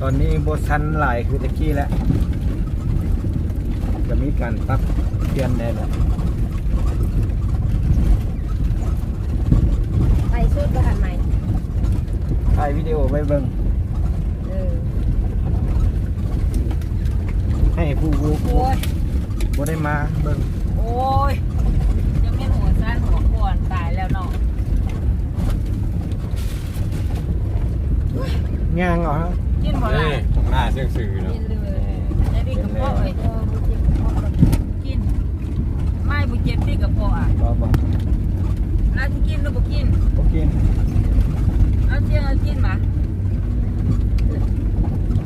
อนนี้โบชันหลายคือตะกี้แล้วจะมีการปรับเปลี่ยนแน่นอน ไปชุดประหันใหม่ ถ่ายวิดีโอไว้เบิ่ง เออ ให้ผู้บู โอ้ย บ่ได้มาเบิ่ง โอ้ยยังไม่หัวสั้นหัวก่อนตายแล้วเนาะ ย่างเหรอฮะ กินบ่ไร หน้าเชื่องซื่อเนาะ กินเลยได้ดีกับพ่อเลยกินไม่บุเจ็บดีกับพ่ออ่ะ บ่บ่ น่าจะกินหรือบ่กิน โอเค เอาเจียงเอากินมา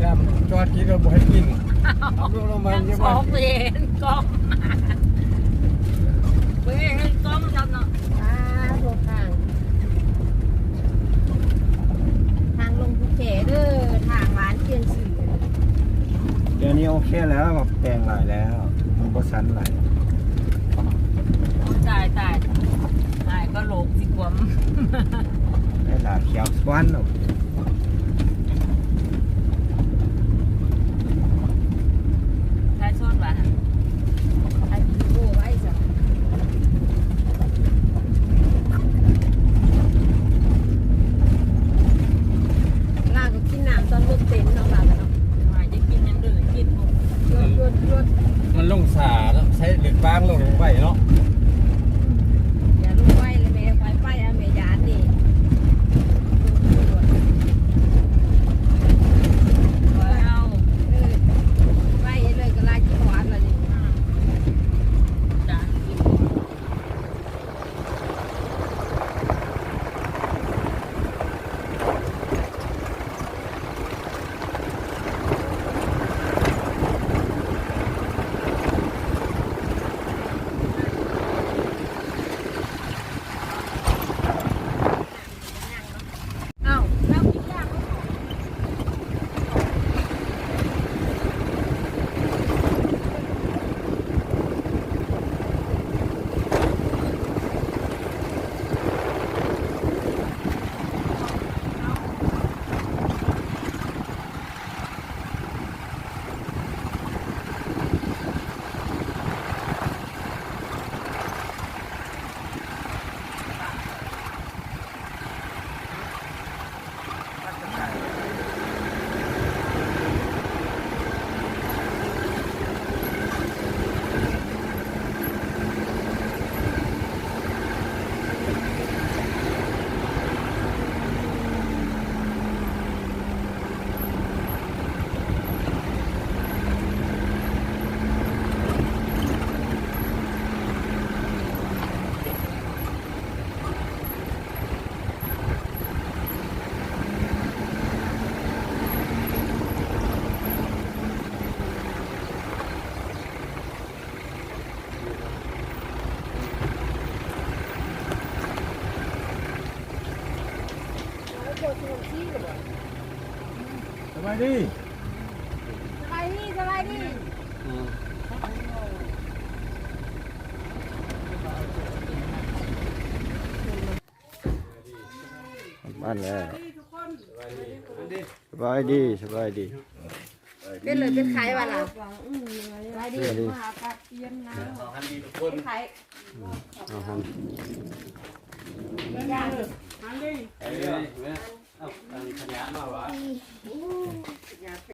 จำจอดกินก็บ่ให้กินเอาลงลงมา ยัง เยอะ ส มา อก งเวนกล้องเว้ยให้กล้องทำเนาะโทษทางลงภูเก็ตเด้อทางร้านเชียงสื่อ เดี๋ยวนี้โอเคแล้วแบบแปลงหลายแล้วมันโบชันหลาย ตายก็โลกสิกวม ได้หลายเขียวสวนเนาะ ใช้โซนว่ะไอ้พี่โบ้ไว้จ้ะลาก็กินน้ำตอนรถเต็มเนาะลาเนาะมาจะกินยังดื้อกินปุ๊บยด มันลงสาแล้วใช้เหล็กบางลงไปเนาะ อย่าลูกไว้เลยแม่ไปเอาแม่ยานนี่เอาไว้เลยก็ลากินหวานละนี่จ้ะ อ้าวแล้วกินยากไหม สบายดี สบายดี บ้านแล้วสบายดีสบายดี เป็นเลยเป็นไข่ว่ะล่ะสบายดี สบายดี มาหาปลาเตียนนะเป็นไข่ เอาครับ